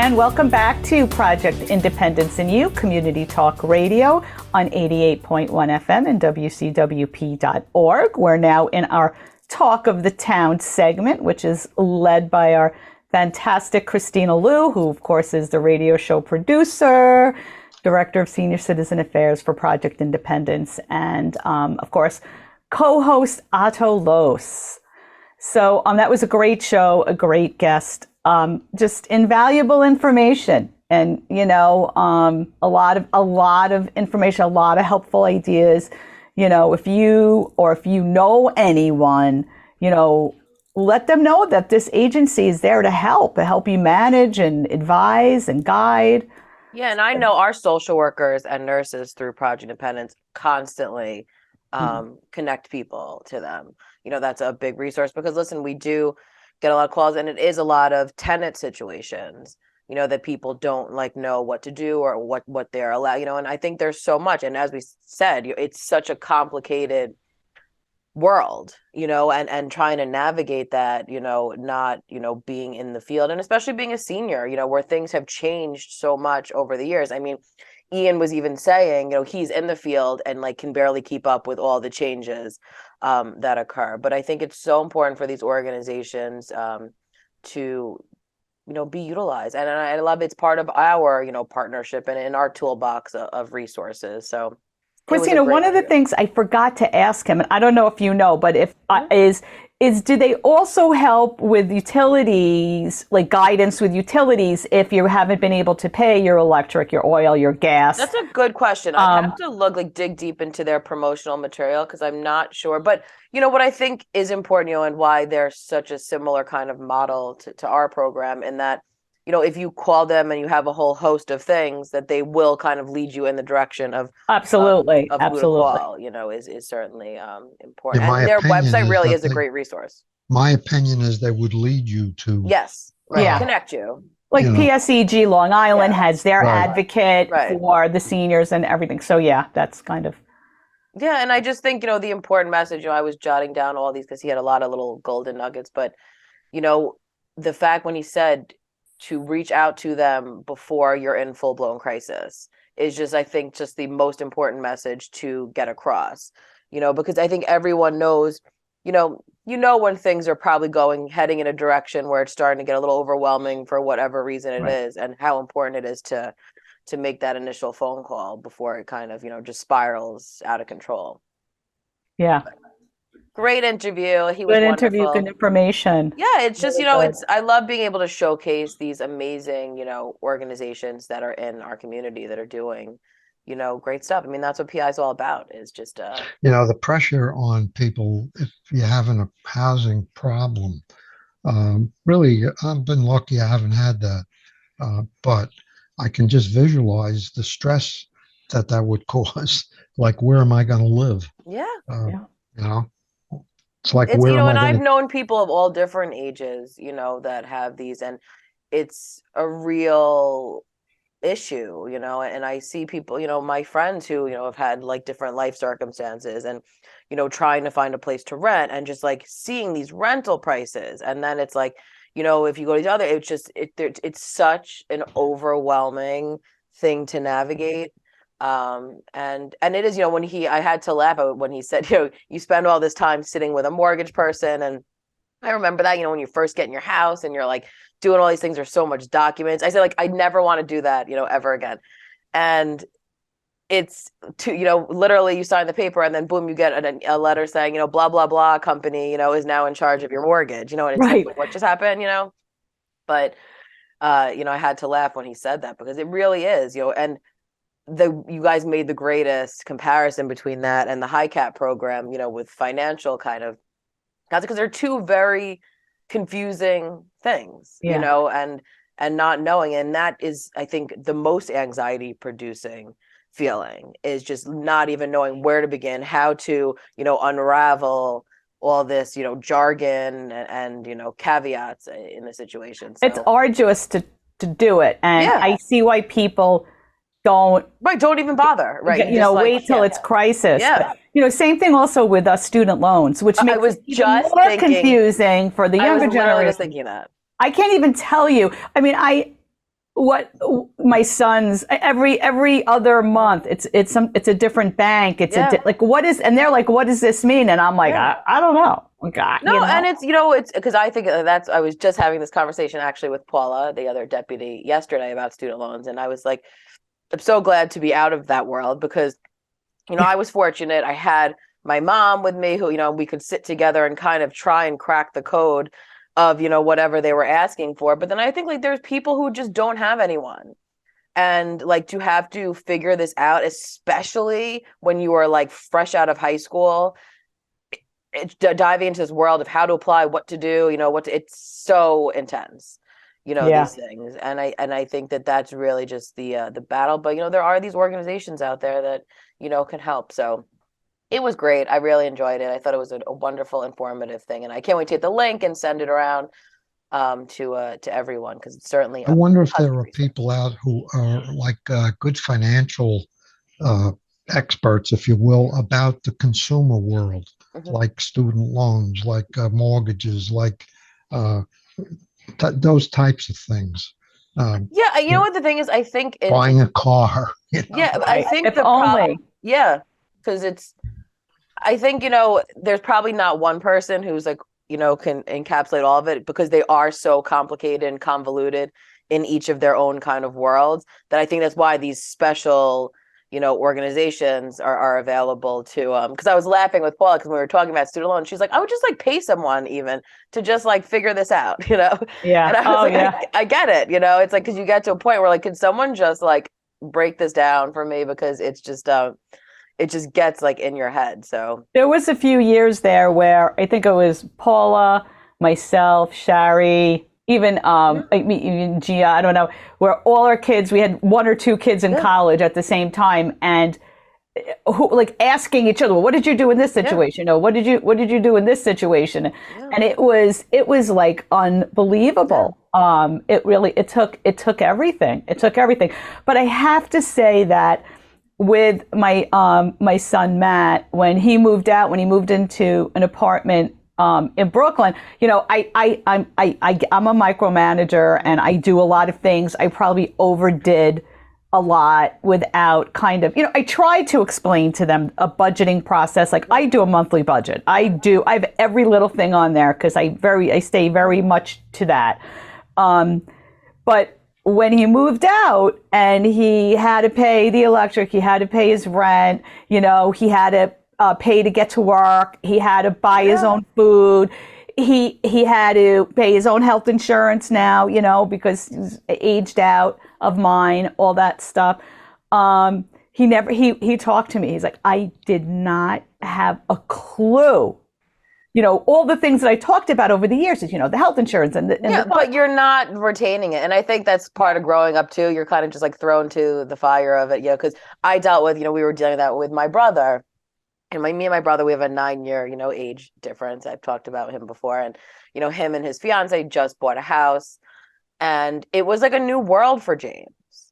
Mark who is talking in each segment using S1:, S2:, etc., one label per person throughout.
S1: And welcome back to Project Independence in You, Community Talk Radio on 88.1 FM and WCWP.org. We're now in our Talk of the Town segment, which is led by our fantastic Kristina Liu, who, of course, is the radio show producer, Director of Senior Citizen Affairs for Project Independence, and, of course, co-host Otto Los. So that was a great show, a great guest. Just invaluable information, and a lot of information, a lot of helpful ideas. If you know anyone, let them know that this agency is there to help you manage and advise and guide.
S2: Yeah, and I know our social workers and nurses through Project Independence constantly connect people to them. That's a big resource because, listen, we do get a lot of calls, and it is a lot of tenant situations, that people don't know what to do or what they're allowed, and I think there's so much. And as we said, it's such a complicated world, and trying to navigate that, not, being in the field, and especially being a senior, where things have changed so much over the years. I mean, Ian was even saying, he's in the field and can barely keep up with all the changes that occur. But I think it's so important for these organizations to, be utilized. And I love it's part of our, partnership and in our toolbox of resources. So,
S1: Kristina, one of the things I forgot to ask him, and I don't know if you know, but if is do they also help with utilities, guidance with utilities, if you haven't been able to pay your electric, your oil, your gas?
S2: That's a good question. I have to dig deep into their promotional material because I'm not sure. But what I think is important, and why they're such a similar kind of model to our program, in that if you call them and you have a whole host of things, that they will kind of lead you in the direction of
S1: absolutely
S2: of who to call, is certainly important. And their website really is a great resource.
S3: My opinion is they would lead you to
S2: connect you.
S1: PSEG Long Island has their advocate for the seniors and everything. So that's kind of.
S2: Yeah, and I just think, the important message, I was jotting down all these because he had a lot of little golden nuggets, but, the fact when he said to reach out to them before you're in full-blown crisis is just, I think, just the most important message to get across, because I think everyone knows, when things are probably heading in a direction where it's starting to get a little overwhelming for whatever reason it is, and how important it is to make that initial phone call before it kind of, just spirals out of control.
S1: Yeah.
S2: Great interview. He was
S1: good
S2: wonderful.
S1: Interview, good information.
S2: Yeah, it's just, I love being able to showcase these amazing, organizations that are in our community that are doing, great stuff. I mean, that's what PI is all about, is just
S3: the pressure on people if you're having a housing problem. Really, I've been lucky I haven't had that. But I can just visualize the stress that would cause. Where am I going to live?
S2: Yeah.
S3: It's like,
S2: and I've known people of all different ages, that have these, and it's a real issue, and I see people, my friends who, have had different life circumstances and, trying to find a place to rent and just seeing these rental prices. And then it's if you go to the other, it's just, it's such an overwhelming thing to navigate. And it is, I had to laugh at when he said, you spend all this time sitting with a mortgage person. And I remember that, when you first get in your house and you're doing all these things, there's so much documents. I said, I never want to do that, ever again. And it's literally you sign the paper and then boom, you get a letter saying, blah, blah, blah company, is now in charge of your mortgage, and it's what just happened, but, I had to laugh when he said that because it really is, and you guys made the greatest comparison between that and the high cap program, with financial kind of, because they're two very confusing things, and not knowing. And that is, I think, the most anxiety producing feeling, is just not even knowing where to begin, how to, unravel all this, jargon and caveats in the situation. So.
S1: It's arduous to do it. And I see why people don't
S2: even bother, right?
S1: Wait till it's crisis. But, same thing also with student loans, which makes it even more confusing for the younger generation.
S2: I was thinking that.
S1: I can't even tell you. I mean, what my son's every other month it's a different bank. It's like, what is, and they're like, what does this mean? And I'm like, I don't know. God,
S2: no,
S1: you know?
S2: and it's because I think I was just having this conversation actually with Paula, the other deputy, yesterday about student loans, and I was like, I'm so glad to be out of that world because I was fortunate. I had my mom with me who, we could sit together and kind of try and crack the code of, whatever they were asking for. But then I think like there's people who just don't have anyone. And like to have to figure this out, especially when you are like fresh out of high school, diving into this world of how to apply, what to do, it's so intense, these things. And I think that that's really just the battle. But, there are these organizations out there that, can help. So it was great. I really enjoyed it. I thought it was a wonderful, informative thing. And I can't wait to get the link and send it around to everyone because it's certainly.
S3: I wonder if there are people out who are like good financial experts, if you will, about the consumer world, like student loans, like mortgages, like those types of things.
S2: You know what the thing is? I think
S3: buying a car.
S2: Yeah, I think
S1: if only.
S2: Because I think, there's probably not one person who's like, can encapsulate all of it because they are so complicated and convoluted in each of their own kind of worlds that I think that's why these special, organizations are available to, because I was laughing with Paula because we were talking about student loans. She's like, I would just like pay someone even to just like figure this out,
S1: Yeah.
S2: And I was I get it, it's like, because you get to a point where like, can someone just like break this down for me because it's just it just gets like in your head. So
S1: there was a few years there where I think it was Paula, myself, Shari, even even Gia, I don't know, where all our kids, we had one or two kids in college at the same time, and who like asking each other, well, what did you do in this situation? No, what did you do in this situation? And it was like unbelievable. It took everything. But I have to say that with my son Matt, when he moved into an apartment in Brooklyn, I'm a micromanager and I do a lot of things. I probably overdid a lot without kind of, I try to explain to them a budgeting process. Like I do a monthly budget. I have every little thing on there because I stay very much to that. But when he moved out and he had to pay the electric, he had to pay his rent, he had to pay to get to work, he had to buy his own food, he had to pay his own health insurance now, because he's aged out of mine, all that stuff. He talked to me. He's like, I did not have a clue. All the things that I talked about over the years is, the health insurance
S2: but you're not retaining it. And I think that's part of growing up too. You're kind of just like thrown to the fire of it. Because I dealt with, we were dealing with that with my brother. And me and my brother, we have a 9-year, age difference. I've talked about him before. And, him and his fiance just bought a house. And it was like a new world for James.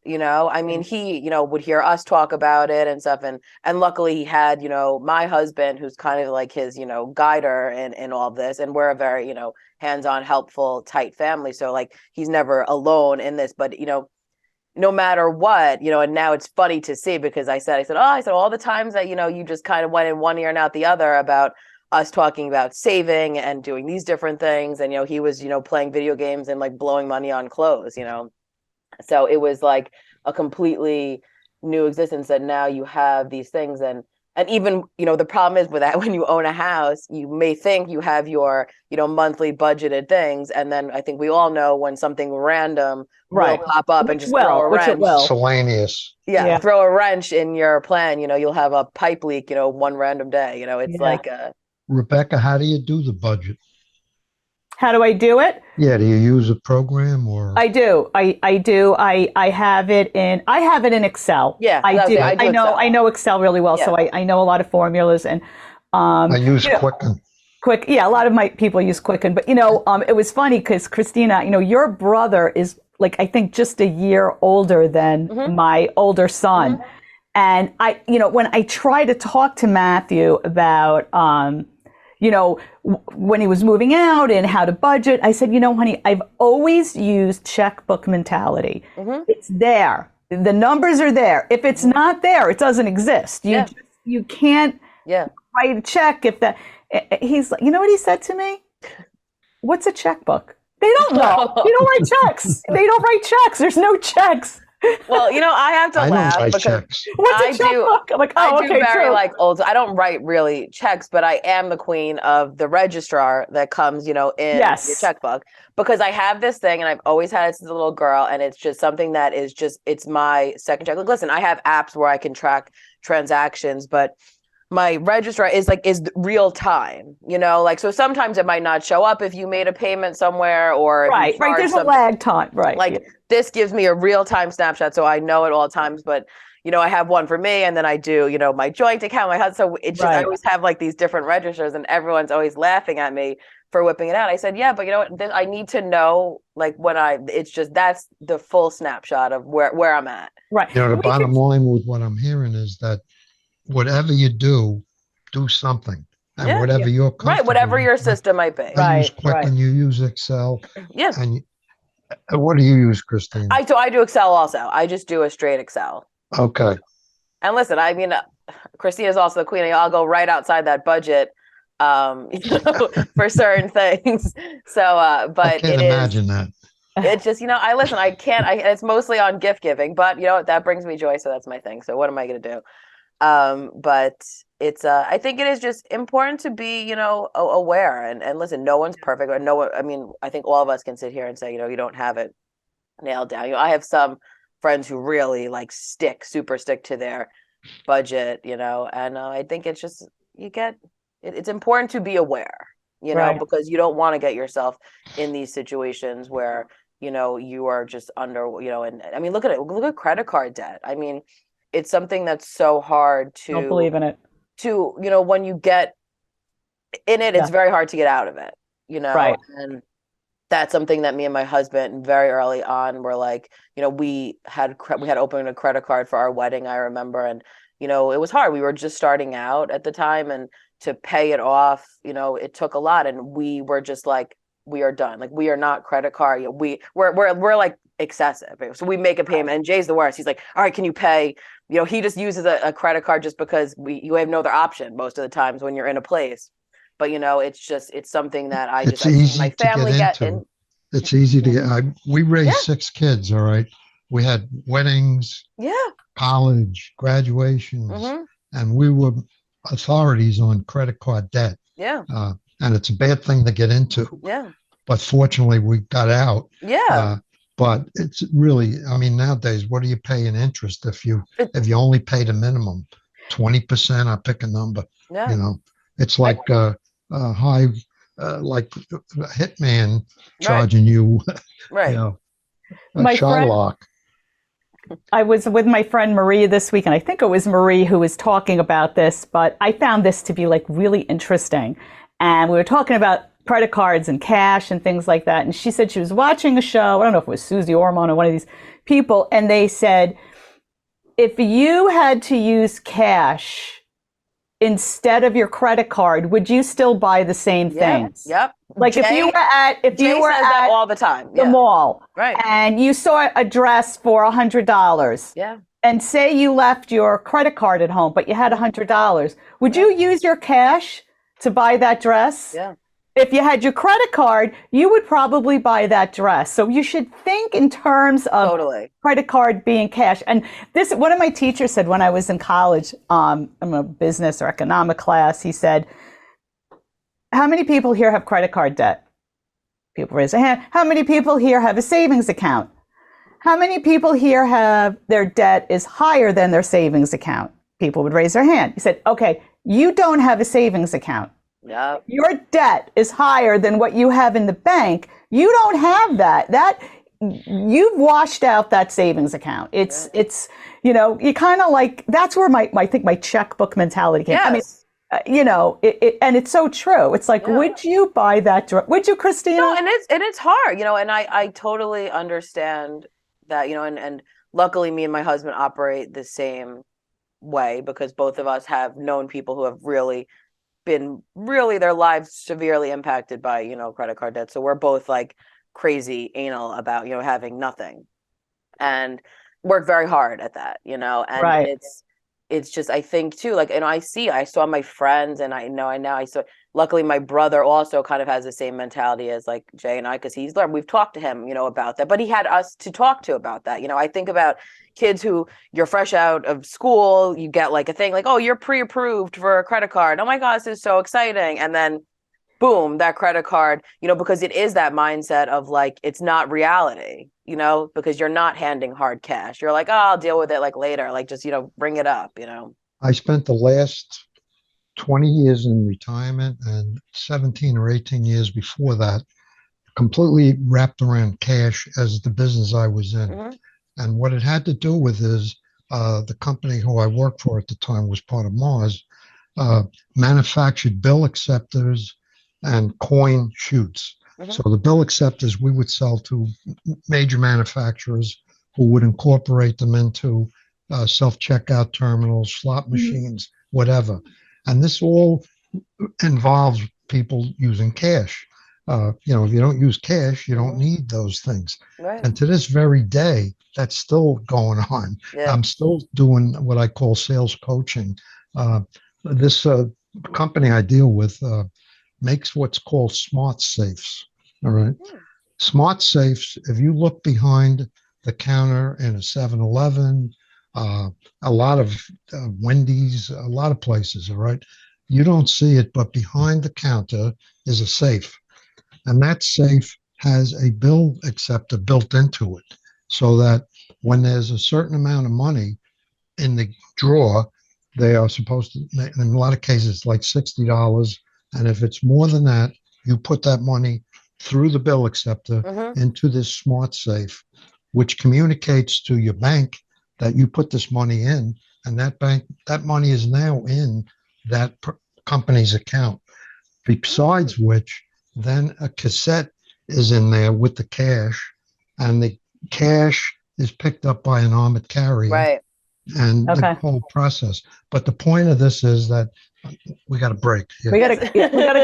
S2: I mean, he, would hear us talk about it and stuff. And luckily he had, my husband, who's kind of like his, guider in all of this. And we're a very, hands-on, helpful, tight family. So like, he's never alone in this, but, no matter what, and now it's funny to see because I said, all the times that, you just kind of went in one ear and out the other about us talking about saving and doing these different things. And, he was, playing video games and like blowing money on clothes, So it was like a completely new existence that now you have these things. And even, the problem is with that, when you own a house, you may think you have your, monthly budgeted things. And then I think we all know when something random will pop up and just throw a wrench.
S3: Miscellaneous.
S2: Yeah, throw a wrench in your plan. You'll have a pipe leak, one random day. It's like
S3: Rebecca, how do you do the budget?
S1: How do I do it?
S3: Yeah, do you use a program or?
S1: I do. I do. I have it in Excel.
S2: Yeah,
S1: I do.
S2: I
S1: know Excel really well, so I know a lot of formulas and.
S3: I use Quicken.
S1: A lot of my people use Quicken, but it was funny because Kristina, your brother is like I think just a year older than my older son, and I, when I try to talk to Matthew about when he was moving out and how to budget, I said, honey, I've always used checkbook mentality. It's there. The numbers are there. If it's not there, it doesn't exist. You can't write a check if that. He's like, you know what he said to me? What's a checkbook? They don't know. They don't write checks. They don't write checks. There's no checks.
S2: Well, I have to laugh
S3: don't write
S2: because
S3: checks.
S1: What's a checkbook? I'm like,
S2: I do very
S1: true.
S2: like old. I don't write really checks, but I am the queen of the registrar that comes, in your checkbook, because I have this thing and I've always had it since a little girl, and it's just something that is it's my second check. Like, listen, I have apps where I can track transactions, but my registrar is real time, so sometimes it might not show up if you made a payment somewhere or
S1: right. There's a lag time, right?
S2: This gives me a real time snapshot, so I know at all times. But I have one for me, and then I do my joint account, my husband. So it just I always have these different registers, and everyone's always laughing at me for whipping it out. I said, yeah, but what? I need to know when it's just that's the full snapshot of where I'm at.
S1: Right.
S3: The bottom line with what I'm hearing is that whatever you do something. And whatever you're comfortable
S2: right, whatever your system might be.
S3: I use Quicken, you use Excel.
S2: Yeah.
S3: And what do you use, Kristina?
S2: I do Excel also. I just do a straight Excel.
S3: Okay.
S2: And listen, Kristina is also the queen. I'll go right outside that budget for certain things. So, but
S3: I can't imagine that.
S2: It's just, I can't, it's mostly on gift giving, but that brings me joy. So that's my thing. So what am I going to do? But it's, I think it is just important to be, aware and listen, no one's perfect. I think all of us can sit here and say, you don't have it nailed down. I have some friends who really super stick to their budget, and I think it's just, it's important to be aware, because you don't want to get yourself in these situations where, you are just under, and I mean, look at credit card debt. I mean, it's something that's so hard to
S1: don't believe in it.
S2: To, when you get in it, it's very hard to get out of it,
S1: Right.
S2: And that's something that me and my husband very early on were like, we had opened a credit card for our wedding, I remember. And, it was hard. We were just starting out at the time, and to pay it off, it took a lot. And we were just like, we are done. Like, we are not credit card. We're like excessive. So we make a payment, and Jay's the worst. He's like, all right, can you pay? He just uses a credit card just because you have no other option most of the times when you're in a place. But it's something that I see my family get in.
S3: It's easy to get. We raised 6 kids. All right, we had weddings, college, graduations, and we were authorities on credit card debt.
S2: Yeah,
S3: and it's a bad thing to get into.
S2: Yeah,
S3: but fortunately we got out.
S2: Yeah.
S3: But it's really, I mean, nowadays, what do you pay in interest if you only pay the minimum? 20%, I pick a number.
S2: Yeah.
S3: It's like high, like a hitman charging you,
S2: right.
S3: Shylock.
S1: I was with my friend Marie this week, and I think it was Marie who was talking about this, but I found this to be really interesting. And we were talking about credit cards and cash and things like that. And she said she was watching a show. I don't know if it was Susie Orman or one of these people. And they said, if you had to use cash instead of your credit card, would you still buy the same things?
S2: Yep.
S1: Like Jay, if you were at
S2: that all the time.
S1: The mall,
S2: right,
S1: and you saw a dress for $100.
S2: Yeah.
S1: And say you left your credit card at home, but you had $100. Would you use your cash to buy that dress?
S2: Yeah.
S1: If you had your credit card, you would probably buy that dress. So you should think in terms of credit card being cash. And this, one of my teachers said when I was in college, in a business or economic class, he said, how many people here have credit card debt? People raise their hand. How many people here have a savings account? How many people here have their debt is higher than their savings account? People would raise their hand. He said, okay, you don't have a savings account.
S2: Yep.
S1: Your debt is higher than what you have in the bank. You don't have that. You've washed out that savings account. It's you kind of like, that's where I think my checkbook mentality came.
S2: Yes.
S1: I mean, and it's so true. It's like, would you buy that? Would you, Kristina?
S2: No, and it's hard, and I totally understand that, and luckily me and my husband operate the same way because both of us have known people who have really been really their lives severely impacted by, credit card debt. So we're both like crazy anal about, having nothing, and work very hard at that, and
S1: Right.
S2: it's just, I think too, like, and I saw my friends, and I saw, luckily my brother also kind of has the same mentality as like Jay and I, because he's learned, we've talked to him, about that, but he had us to talk to about that. I think about kids who, you're fresh out of school, you get like a thing like, oh, you're pre-approved for a credit card. Oh my God, this is so exciting. And then boom, that credit card, because it is that mindset of like, it's not reality, because you're not handing hard cash. You're like, oh, I'll deal with it like later, like just, bring it up.
S3: I spent the last 20 years in retirement and 17 or 18 years before that completely wrapped around cash as the business I was in.
S2: Mm-hmm.
S3: And what it had to do with is the company who I worked for at the time was part of Mars, manufactured bill acceptors and coin chutes.
S2: Mm-hmm.
S3: So the bill acceptors we would sell to major manufacturers who would incorporate them into self-checkout terminals, slot machines, whatever. And this all involves people using cash. If you don't use cash, you don't need those things.
S2: Right.
S3: And to this very day, that's still going on.
S2: Yeah.
S3: I'm still doing what I call sales coaching. This company I deal with makes what's called smart safes. All right. Smart safes, if you look behind the counter in a 7-Eleven, a lot of Wendy's, a lot of places, all right, you don't see it, but behind the counter is a safe. And that safe has a bill acceptor built into it so that when there's a certain amount of money in the drawer, they are supposed to, in a lot of cases, like $60. And if it's more than that, you put that money through the bill acceptor into this smart safe, which communicates to your bank that you put this money in, and that money is now in that company's account. Besides which, then a cassette is in there with the cash, and the cash is picked up by an armored carrier.
S2: Right.
S3: And the whole process. But the point of this is that we got a break. Yeah.
S1: We got to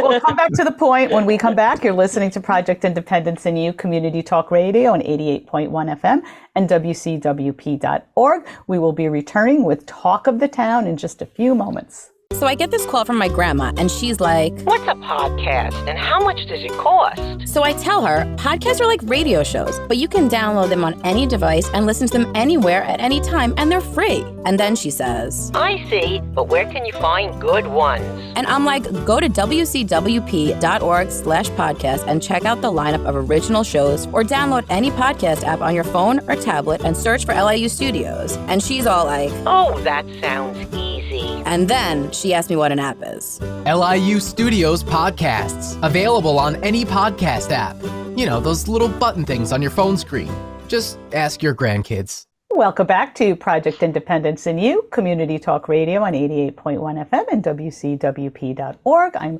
S1: we'll come back to the point. When we come back, you're listening to Project Independence in You Community Talk Radio on 88.1 FM and WCWP.org. We will be returning with Talk of the Town in just a few moments.
S4: So I get this call from my grandma, and she's like,
S5: "What's a podcast, and how much does it cost?"
S4: So I tell her, podcasts are like radio shows, but you can download them on any device and listen to them anywhere at any time, and they're free. And then she says,
S5: "I see, but where can you find good ones?"
S4: And I'm like, go to wcwp.org/podcast and check out the lineup of original shows, or download any podcast app on your phone or tablet and search for LIU Studios. And she's all like,
S5: "Oh, that sounds easy."
S4: And then she asked me what an app is.
S6: LIU Studios Podcasts, available on any podcast app. You know, those little button things on your phone screen. Just ask your grandkids.
S1: Welcome back to Project Independence in You, Community Talk Radio on 88.1 FM and WCWP.org. I'm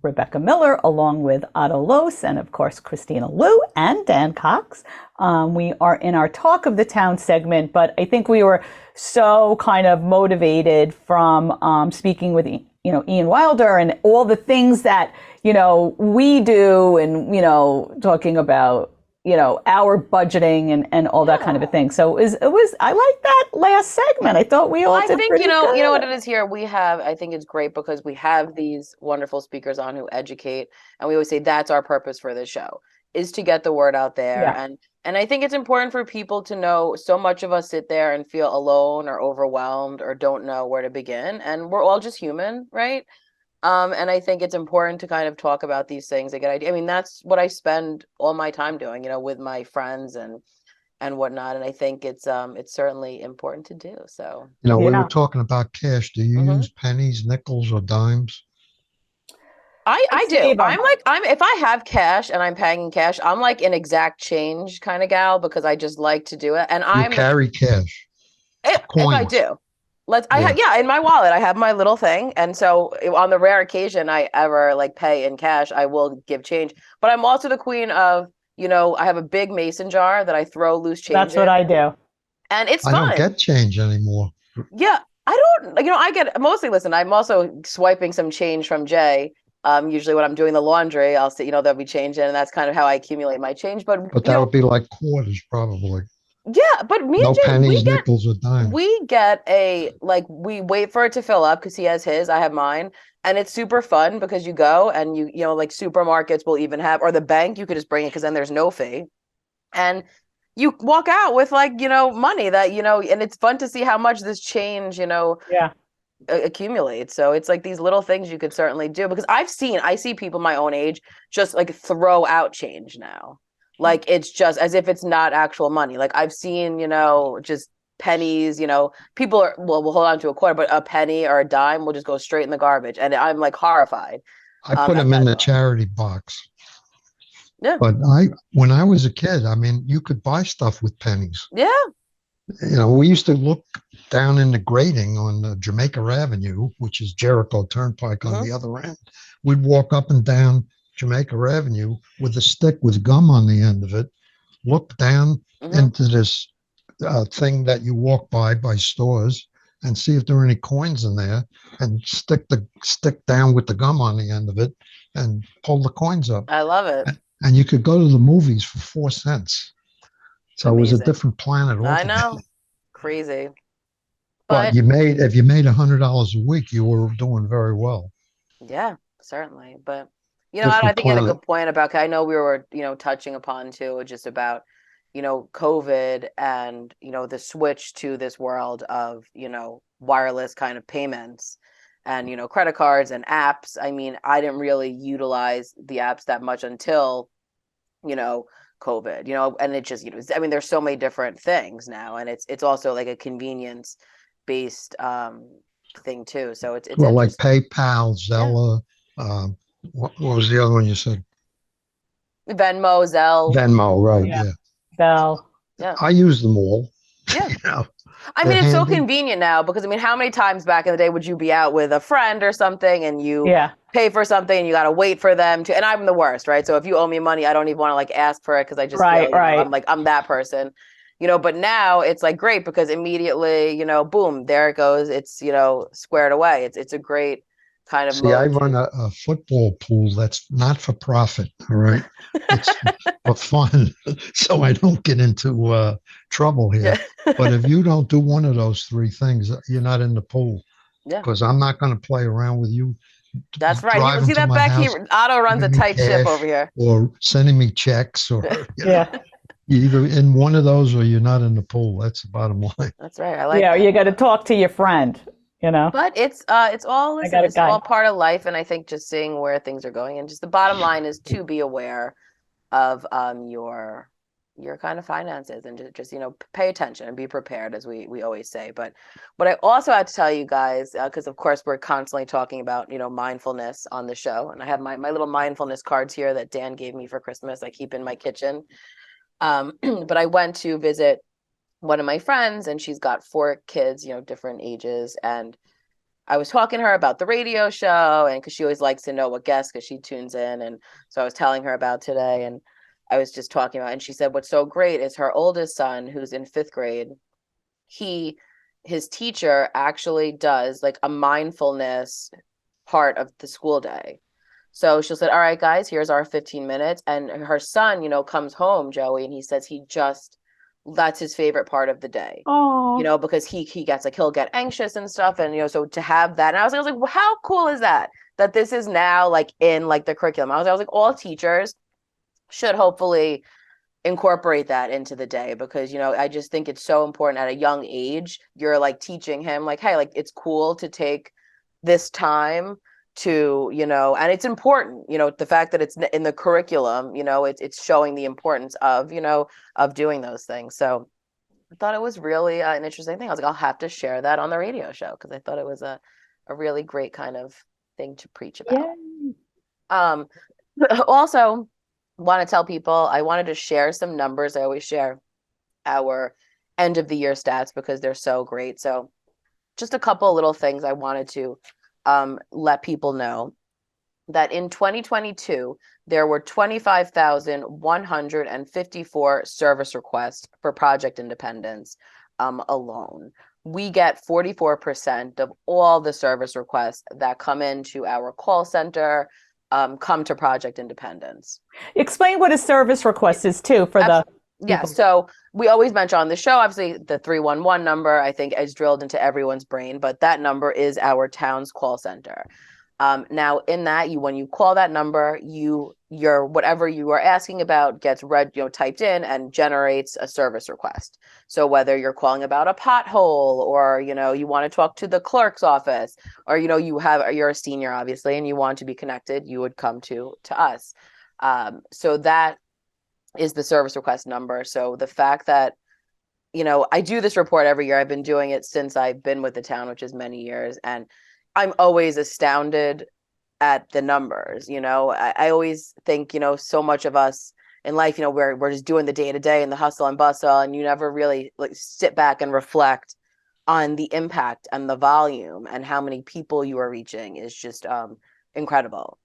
S1: Rebecca Miller, along with Otto Los and, of course, Christina Liu and Dan Cox. We are in our Talk of the Town segment, but I think we were so kind of motivated from speaking with Ian Wilder and all the things that we do, and talking about our budgeting and all that kind of a thing. So it was I like that last segment. I thought we all did
S2: think
S1: pretty
S2: you know
S1: good.
S2: what it is here. I think it's great because we have these wonderful speakers on who educate, and we always say that's our purpose for this show, is to get the word out there.
S1: Yeah.
S2: And I think it's important for people to know, so much of us sit there and feel alone or overwhelmed or don't know where to begin, and we're all just human, right? And I think it's important to kind of talk about these things. I mean, that's what I spend all my time doing, with my friends and whatnot. And I think it's certainly important to do. So,
S3: we were talking about cash. Do you use pennies, nickels, or dimes?
S2: I do. If I have cash and I'm paying in cash, I'm like an exact change kind of gal, because I just like to do it. And
S3: you carry cash.
S2: If I do. In my wallet, I have my little thing. And so on the rare occasion I ever pay in cash, I will give change. But I'm also the queen of, I have a big mason jar that I throw loose change
S1: That's
S2: in.
S1: what I do.
S2: And it's fun.
S3: I don't get change anymore.
S2: Yeah. I don't, I get mostly, listen, I'm also swiping some change from Jay. Usually when I'm doing the laundry, I'll see, there'll be change in, and that's kind of how I accumulate my change. But,
S3: But that would be like quarters, probably.
S2: yeah, but me
S3: No
S2: and Jay,
S3: pennies, nickels, or dimes.
S2: we get we wait for it to fill up because he has his, I have mine. And it's super fun because you go and like supermarkets will even have, or the bank, you could just bring it because then there's no fee. And you walk out with money that, and it's fun to see how much this change,
S1: Yeah.
S2: accumulates. So it's like these little things you could certainly do, because I see people my own age just like throw out change now. Like it's just as if it's not actual money. Like I've seen, just pennies, people will hold on to a quarter, but a penny or a dime will just go straight in the garbage. And I'm like horrified.
S3: I put them in the charity box.
S2: Yeah.
S3: But when I was a kid, I mean, you could buy stuff with pennies.
S2: Yeah.
S3: We used to look down in the grading on Jamaica Avenue, which is Jericho Turnpike on the other end. We'd walk up and down Jamaica Avenue with a stick with gum on the end of it, look down into this thing that you walk by stores and see if there are any coins in there, and stick down with the gum on the end of it and pull the coins up.
S2: I love it.
S3: And you could go to the movies for 4 cents. So it was a different planet altogether.
S2: I know. Crazy.
S3: But if you made $100 a week, you were doing very well.
S2: Yeah, certainly. But I think you had a good point about, I know we were, touching upon too, just about, COVID and, the switch to this world of, wireless kind of payments and, credit cards and apps. I mean, I didn't really utilize the apps that much until, COVID, and it just, I mean, there's so many different things now, and it's also like a convenience based thing too. So it's
S3: well, like PayPal, Zella, what was the other one you said?
S2: Venmo, Zelle.
S3: Venmo, right? Yeah.
S1: Zelle.
S2: Yeah.
S3: I use them all.
S2: Yeah. I mean, it's so convenient now because, I mean, how many times back in the day would you be out with a friend or something and you pay for something and you got to wait for them to, and I'm the worst, right? So if you owe me money, I don't even want to like ask for it because I just feel, I'm that person, but now it's like great because immediately, boom, there it goes. It's, squared away. It's a great kind of
S3: See, I run a football pool that's not for profit, all right? It's for fun, so I don't get into trouble here. But if you don't do one of those 3 things, you're not in the pool. Yeah. Because I'm not going to play around with you.
S2: That's right. You see that back here? Otto runs a tight ship over here.
S3: Or sending me checks or you're either in one of those or you're not in the pool. That's the bottom line.
S2: That's right. I like that.
S1: You got to talk to your friend.
S2: But it's all part of life, and I think just seeing where things are going, and just the bottom line is to be aware of your kind of finances, and just pay attention and be prepared, as we always say. But what I also have to tell you guys, because of course we're constantly talking about mindfulness on the show, and I have my little mindfulness cards here that Dan gave me for Christmas. I keep in my kitchen. But I went to visit one of my friends, and she's got 4 kids, different ages. And I was talking to her about the radio show, and because she always likes to know what guests, because she tunes in. And so I was telling her about today, and I was just talking about, and she said, what's so great is her oldest son, who's in 5th grade, his teacher actually does like a mindfulness part of the school day. So she said, all right, guys, here's our 15 minutes. And her son, comes home, Joey, and he says that's his favorite part of the day. Oh, because he gets he'll get anxious and stuff. And, so to have that, and I was like, well, how cool is that this is now like in like the curriculum. I was like, all teachers should hopefully incorporate that into the day, because, I just think it's so important at a young age. You're like teaching him like, hey, like it's cool to take this time to, and it's important, the fact that it's in the curriculum, it's showing the importance of, of doing those things. So I thought it was really an interesting thing. I was like, I'll have to share that on the radio show, because I thought it was a really great kind of thing to preach about. Also want to tell people, I wanted to share some numbers. I always share our end of the year stats because they're so great. So just a couple of little things I wanted to let people know that in 2022, there were 25,154 service requests for Project Independence alone, we get 44% of all the service requests that come into our call center come to Project Independence.
S1: Explain what a service request is too for the
S2: Yeah,
S1: people.
S2: so we always mention on the show, obviously the 311 number, I think, is drilled into everyone's brain, but that number is our town's call center. Now in that, when you call that number, your whatever you are asking about gets typed in and generates a service request. So whether you're calling about a pothole, or you want to talk to the clerk's office, or you're a senior obviously and you want to be connected, you would come to us. So that is the service request number. So the fact that I do this report every year. I've been doing it since I've been with the town, which is many years, and I'm always astounded at the numbers. I always think, so much of us in life, we're just doing the day to day and the hustle and bustle, and you never really sit back and reflect on the impact and the volume and how many people you are reaching is just incredible.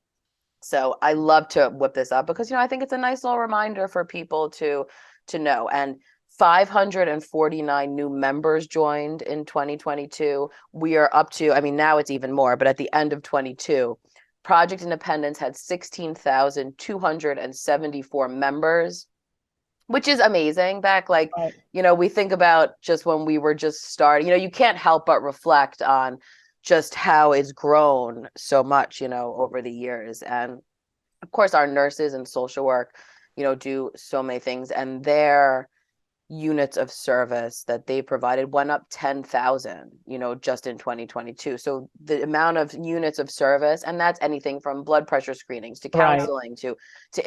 S2: So I love to whip this up because, I think it's a nice little reminder for people to know. And 549 new members joined in 2022. We are up to, now it's even more, but at the end of 22, Project Independence had 16,274 members, which is amazing. Back, we think about just when we were just starting, you can't help but reflect on just how it's grown so much, over the years. And of course, our nurses and social work, do so many things, and their units of service that they provided went up 10,000, just in 2022. So the amount of units of service, and that's anything from blood pressure screenings to counseling to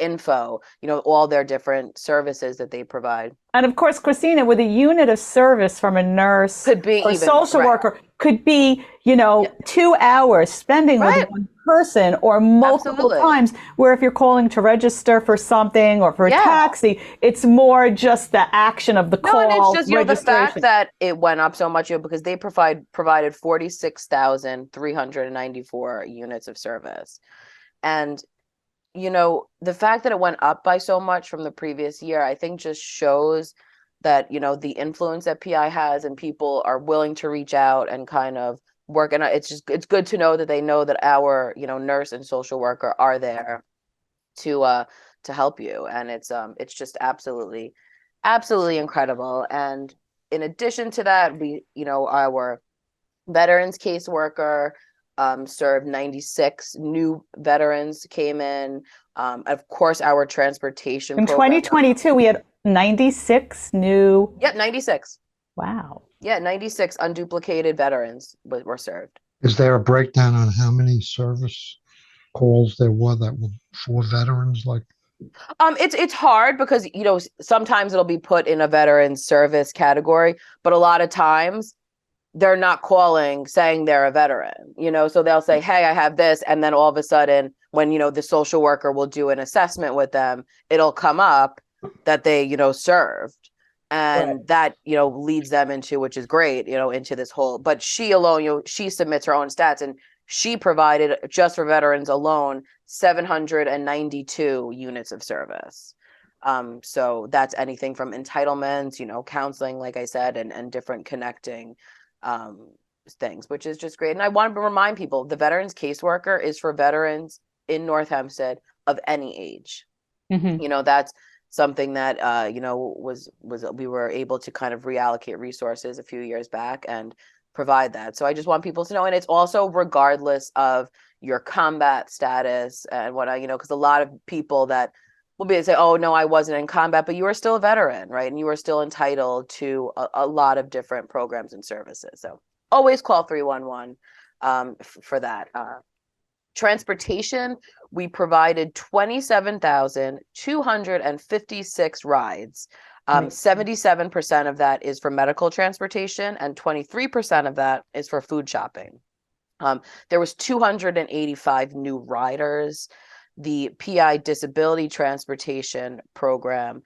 S2: info, all their different services that they provide.
S1: And of course, Kristina, with a unit of service from a nurse
S2: could be
S1: or
S2: even,
S1: social worker, could be, 2 hours spending with one person or multiple times, where if you're calling to register for something or for a taxi, it's more just the action of the call.
S2: And it's just, the fact that it went up so much, because they provided 46,394 units of service. And the fact that it went up by so much from the previous year, I think just shows that, the influence that PI has, and people are willing to reach out and kind of work. And it's good to know that they know that our, nurse and social worker are there to help you. And it's just absolutely incredible. And in addition to that, we, our veterans caseworker, served 96 new veterans came in. Of course, our transportation
S1: in
S2: program.
S1: 2022, we had 96 new.
S2: Yep, 96.
S1: Wow.
S2: Yeah, 96 unduplicated veterans were served.
S3: Is there a breakdown on how many service calls there were that were for veterans?
S2: It's hard because, sometimes it'll be put in a veteran service category, but a lot of times they're not calling saying they're a veteran, so they'll say, hey, I have this. And then all of a sudden, when, the social worker will do an assessment with them, it'll come up that they, served. And that, leads them into, which is great, into this whole, but she alone, she submits her own stats, and she provided, just for veterans alone, 792 units of service. So that's anything from entitlements, counseling, like I said, and different connecting things, which is just great. And I want to remind people, the veterans caseworker is for veterans in North Hempstead of any age.
S1: Mm-hmm.
S2: That's something that was we were able to kind of reallocate resources a few years back and provide that. So I just want people to know, and it's also regardless of your combat status and what because a lot of people that will be say, oh no, I wasn't in combat, but you are still a veteran, right? And you are still entitled to a lot of different programs and services. So always call 311 for that. Transportation, we provided 27,256 rides. 77% of that is for medical transportation, and 23% of that is for food shopping. There was 285 new riders. The PI disability transportation program,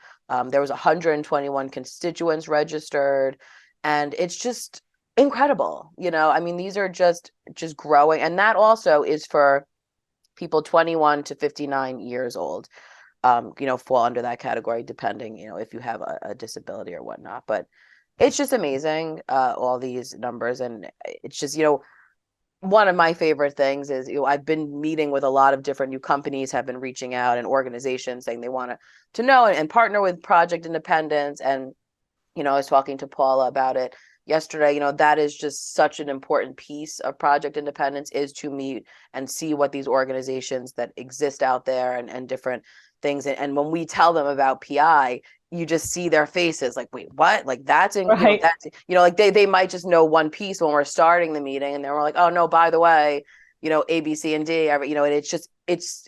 S2: there was 121 constituents registered, and it's just incredible. These are just growing, and that also is for people 21 to 59 years old, fall under that category, depending, if you have a disability or whatnot. But it's just amazing, all these numbers. And it's just, one of my favorite things is, I've been meeting with a lot of different new companies, have been reaching out, and organizations saying they want to know and partner with Project Independence. And, I was talking to Paula about it yesterday. That is just such an important piece of Project Independence, is to meet and see what these organizations that exist out there and different things. And when we tell them about PI, you just see their faces like, wait, what? Like that's
S1: Right.
S2: that's like they might just know one piece when we're starting the meeting, and then we're like, oh no, by the way, A, B, C, and D, and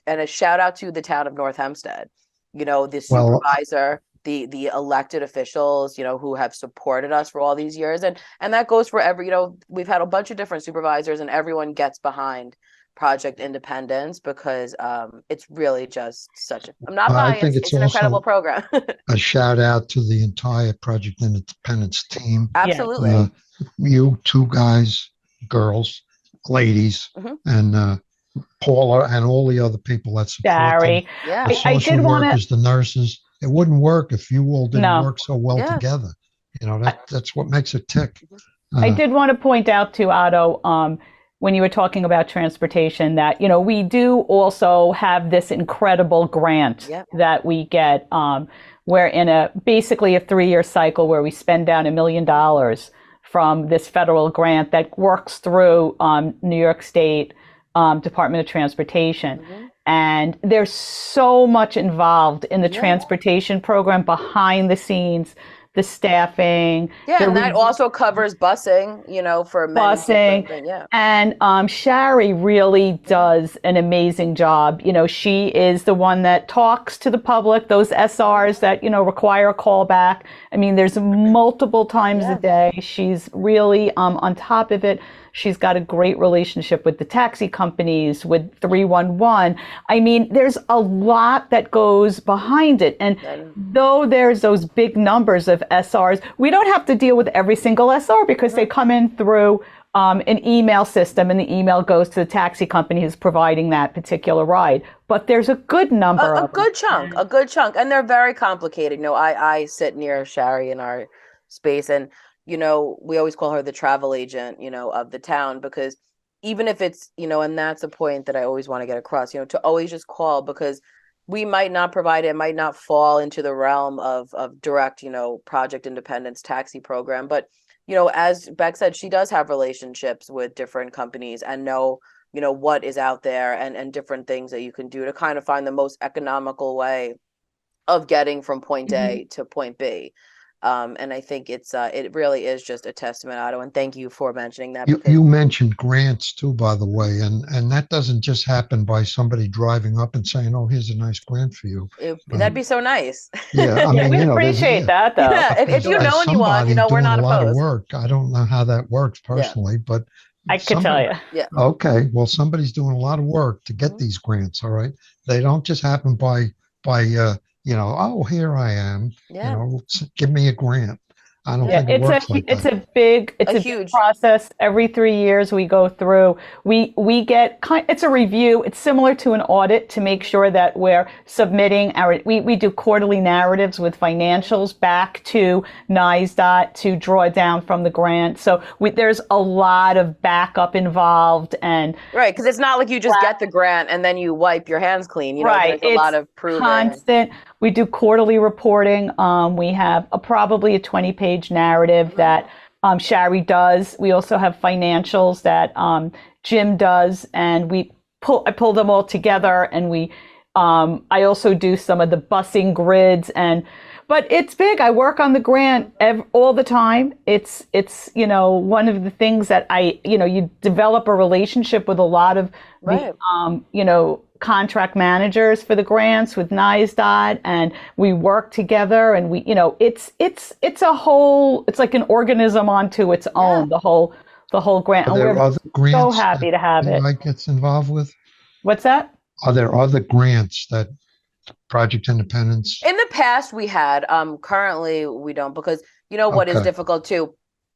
S2: and a shout out to the town of North Hempstead, the supervisor, the elected officials, who have supported us for all these years, and that goes for every, we've had a bunch of different supervisors, and everyone gets behind Project Independence because it's really just I'm not
S3: I
S2: biased.
S3: think
S2: It's an incredible program.
S3: a shout out to the entire Project Independence team.
S2: Absolutely.
S3: You two guys, girls, ladies, and Paula and all the other people that support
S1: Gary.
S3: them.
S2: Yeah.
S3: The
S1: I
S3: social
S1: did want
S3: workers, the nurses. It wouldn't work if you all didn't work so well
S2: Yeah.
S3: together. That's what makes it tick.
S1: I did want to point out to Otto, when you were talking about transportation, that, we do also have this incredible grant that we get. We're in basically a 3-year cycle where we spend down $1 million from this federal grant that works through New York State Department of Transportation. And there's so much involved in the transportation program behind the scenes, the staffing.
S2: And that also covers busing, for
S1: busing. And Shari really does an amazing job. She is the one that talks to the public, those SRs that, require a callback. I mean, there's multiple times a day. She's really on top of it. She's got a great relationship with the taxi companies, with 311. I mean, there's a lot that goes behind it. And though there's those big numbers of SRs, we don't have to deal with every single SR because they come in through an email system, and the email goes to the taxi company who's providing that particular ride. But there's a good number
S2: a good chunk. And they're very complicated. I sit near Shari in our space, and we always call her the travel agent, of the town, because even if it's, and that's a point that I always want to get across, to always just call, because we might not provide it, might not fall into the realm of direct, Project Independence taxi program. But, as Beck said, she does have relationships with different companies and know, what is out there and different things that you can do to kind of find the most economical way of getting from point A to point B. And I think it really is just a testament, Otto, and thank you for mentioning that.
S3: You mentioned grants too, by the way, and that doesn't just happen by somebody driving up and saying, "Oh, here's a nice grant for you."
S2: That'd be so nice.
S3: Yeah, I mean,
S1: we appreciate that, though.
S2: Yeah, if you know anyone, we're not
S3: a lot of
S2: opposed.
S3: work. I don't know how that works personally, but
S1: I could tell you.
S2: Yeah.
S3: Okay, well, somebody's doing a lot of work to get these grants. All right, they don't just happen by oh, here I am. Give me a grant. I don't think it works like that.
S1: It's a huge process. Every 3 years we go through. We get it's a review. It's similar to an audit to make sure that we're submitting we do quarterly narratives with financials back to NISDOT to draw down from the grant. So there's a lot of backup involved, and
S2: right, because it's not like you just get the grant and then you wipe your hands clean.
S1: Right,
S2: there's a lot of proving.
S1: Constant. We do quarterly reporting. We have probably a 20-page narrative that Shari does. We also have financials that Jim does, and I pull them all together, and I also do some of the busing grids, but it's big. I work on the grant all the time. It's one of the things that you develop a relationship with a lot of the contract managers for the grants with NISDOT, and we work together, and it's a whole, it's like an organism onto its own, the whole grant.
S3: Are there
S1: and we're
S3: other grants
S1: so happy to have it.
S3: Mike gets involved with?
S1: What's that?
S3: Are there other grants that Project Independence?
S2: In the past we had, currently we don't, because what is difficult too,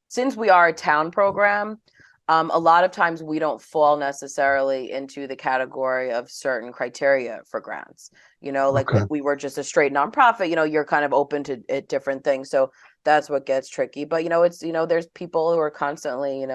S2: since we are a town program, a lot of times we don't fall necessarily into the category of certain criteria for grants. Like
S3: Okay.
S2: if we were just a straight nonprofit, you're kind of open to different things. So that's what gets tricky. But it's there's people who are constantly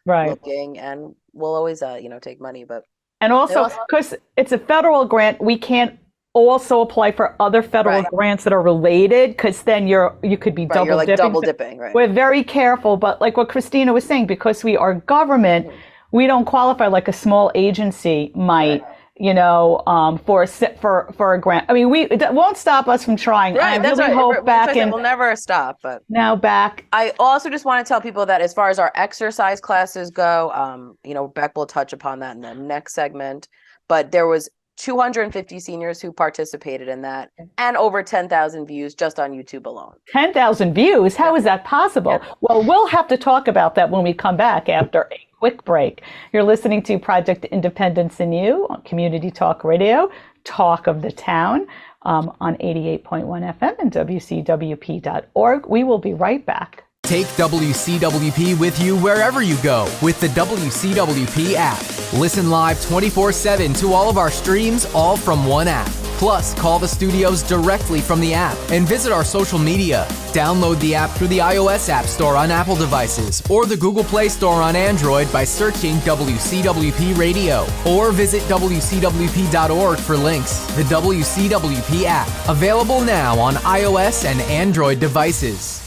S1: Right.
S2: looking, and we'll always take money. But
S1: And also, because it's a federal grant, we can't also apply for other federal grants that are related, because then you could be double
S2: you're like
S1: dipping.
S2: double dipping, right?
S1: We're very careful, but like what Kristina was saying, because we are government, we don't qualify like a small agency might. For a grant. I mean, it won't stop us from trying.
S2: Right,
S1: I really hope
S2: we'll never stop. But
S1: now back.
S2: I also just want to tell people that as far as our exercise classes go, Beck will touch upon that in the next segment. But there was 250 seniors who participated in that, and over 10,000 views just on YouTube alone.
S1: 10,000 views? How is that possible? Yeah. Well, we'll have to talk about that when we come back after a quick break. You're listening to Project Independence in You on Community Talk Radio, Talk of the Town, on 88.1 FM and WCWP.org. We will be right back.
S6: Take WCWP with you wherever you go with the WCWP app. Listen live 24/7 to all of our streams, all from one app. Plus, call the studios directly from the app and visit our social media. Download the app through the iOS App Store on Apple devices or the Google Play Store on Android by searching WCWP Radio, or visit WCWP.org for links. The WCWP app, available now on iOS and Android devices.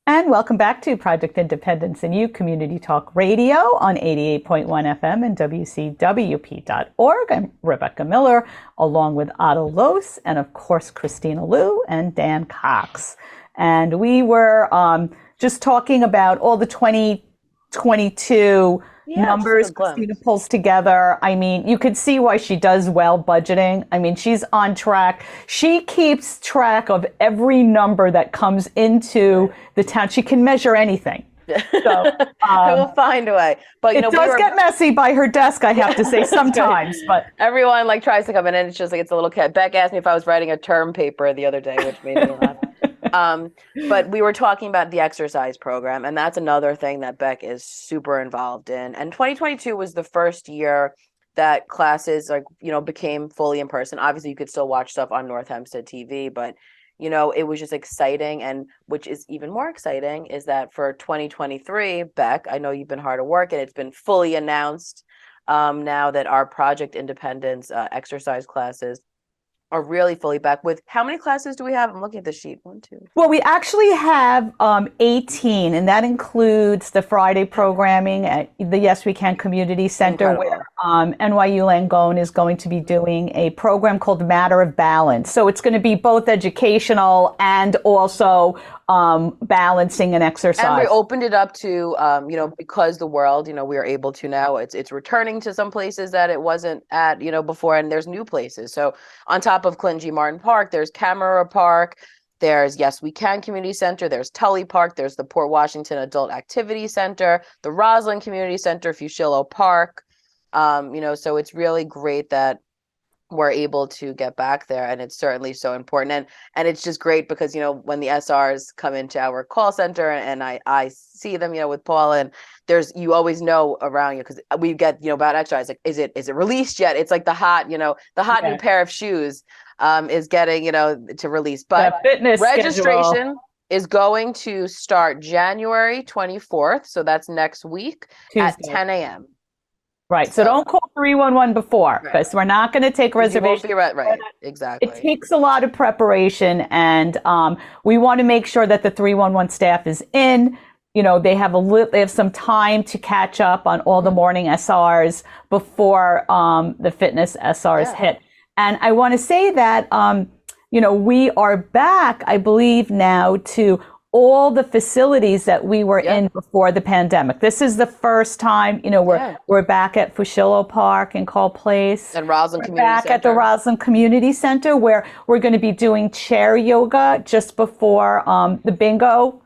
S1: And welcome back to Project Independence in You, Community Talk Radio on 88.1 FM and WCWP.org. I'm Rebecca Miller, along with Otto Los, and of course, Kristina Liu and Dan Cox. And we were just talking about all the 2022 numbers Kristina pulls together. I mean, you could see why she does well budgeting. I meing, she's on track. She keeps track of every number that comes into the town. She can measure anything. So
S2: we'll find a way. But
S1: it does get messy by her desk, I have to say, sometimes. But
S2: everyone tries to come in, and it's just it's a little kid. Beck asked me if I was writing a term paper the other day, which made me laugh. But we were talking about the exercise program, and that's another thing that Beck is super involved in. And 2022 was the first year that classes became fully in person. Obviously, you could still watch stuff on North Hempstead TV, but it was just exciting. And which is even more exciting is that for 2023, Beck, I know you've been hard at work, and it's been fully announced now that our Project Independence exercise classes are really fully back. With how many classes do we have? I'm looking at the sheet. 1, 2.
S1: Well, we actually have 18, and that includes the Friday programming at the Yes We Can Community Center.
S2: Incredible.
S1: Where NYU Langone is going to be doing a program called Matter of Balance. So it's going to be both educational and also balancing and exercise.
S2: And we opened it up to, because the world, we are able to now, it's returning to some places that it wasn't at, before, and there's new places. So on top of Clinton G. Martin Park, there's Camera Park, there's Yes We Can Community Center, there's Tully Park, there's the Port Washington Adult Activity Center, the Roslyn Community Center, Fushillo Park, so it's really great that we're able to get back there, and it's certainly so important. And it's just great because when the SRs come into our call center, and I see them with Paula, and you always know around you, because we get about exercise, like is it released yet? It's like the hot new pair of shoes is getting to release, but
S1: fitness
S2: registration
S1: schedule
S2: is going to start January 24th, so that's next week, Tuesday at 10 a.m.
S1: Right. So don't call 311 before, because we're not going to take reservations.
S2: Right. Exactly.
S1: It takes a lot of preparation, and we want to make sure that the 311 staff is in. They have some time to catch up on all the morning SRs before the fitness SRs hit. And I want to say that we are back, I believe, now to all the facilities that we were in before the pandemic. This is the first time, we're back at Fushillo Park and Call Place.
S2: And Roslyn Community
S1: back
S2: Center.
S1: At the Roslyn Community Center, where we're going to be doing chair yoga just before the bingo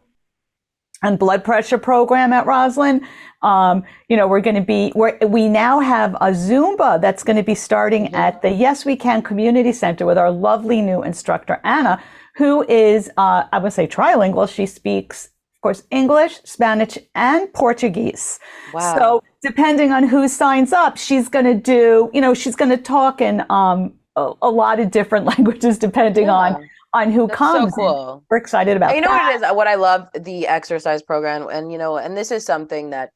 S1: and blood pressure program at Roslyn. We're going to be, we now have a Zumba that's going to be starting at the Yes We Can Community Center with our lovely new instructor, Anna, who is, I would say, trilingual. She speaks, of course, English, Spanish, and Portuguese.
S2: Wow.
S1: So depending on who signs up, she's going to do, she's going to talk in a lot of different languages depending on who
S2: That's
S1: comes.
S2: so cool.
S1: And we're excited about
S2: And you know
S1: that.
S2: what it is? What I love the exercise program, and and this is something that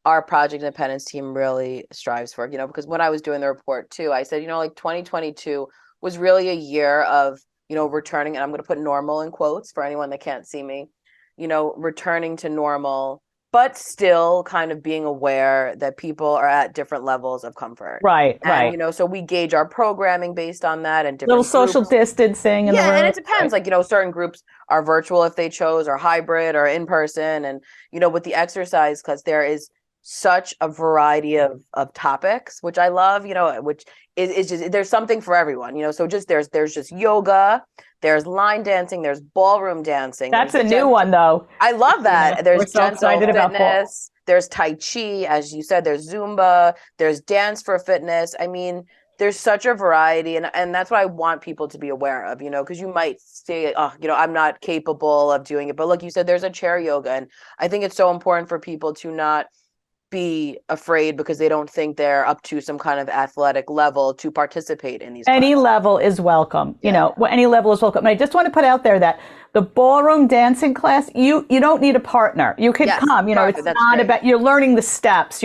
S2: our Project Independence team really strives for, because when I was doing the report too, I said, like 2022 was really a year of, returning, and I'm going to put normal in quotes for anyone that can't see me, returning to normal, but still kind of being aware that people are at different levels of comfort.
S1: Right.
S2: And, so we gauge our programming based on that, and different
S1: little social
S2: groups.
S1: distancing in the room.
S2: And it depends. Like, certain groups are virtual if they chose, or hybrid, or in person. And, with the exercise, because there is such a variety of topics, which I love, which is just, there's something for everyone, so just there's just yoga, there's line dancing, there's ballroom dancing.
S1: That's a new one though.
S2: I love that. There's
S1: so
S2: gentle fitness, there's Tai Chi, as you said, there's Zumba, there's dance for fitness. I mean, there's such a variety, and that's what I want people to be aware of, because you might say, oh, I'm not capable of doing it. But like you said, there's a chair yoga, and I think it's so important for people to not be afraid because they don't think they're up to some kind of athletic level to participate in these
S1: any
S2: classes.
S1: level is welcome. Any level is welcome. And I just want to put out there that the ballroom dancing class, you don't need a partner. You can come,
S2: perfect.
S1: it's
S2: That's
S1: not
S2: great.
S1: about, you're learning the steps.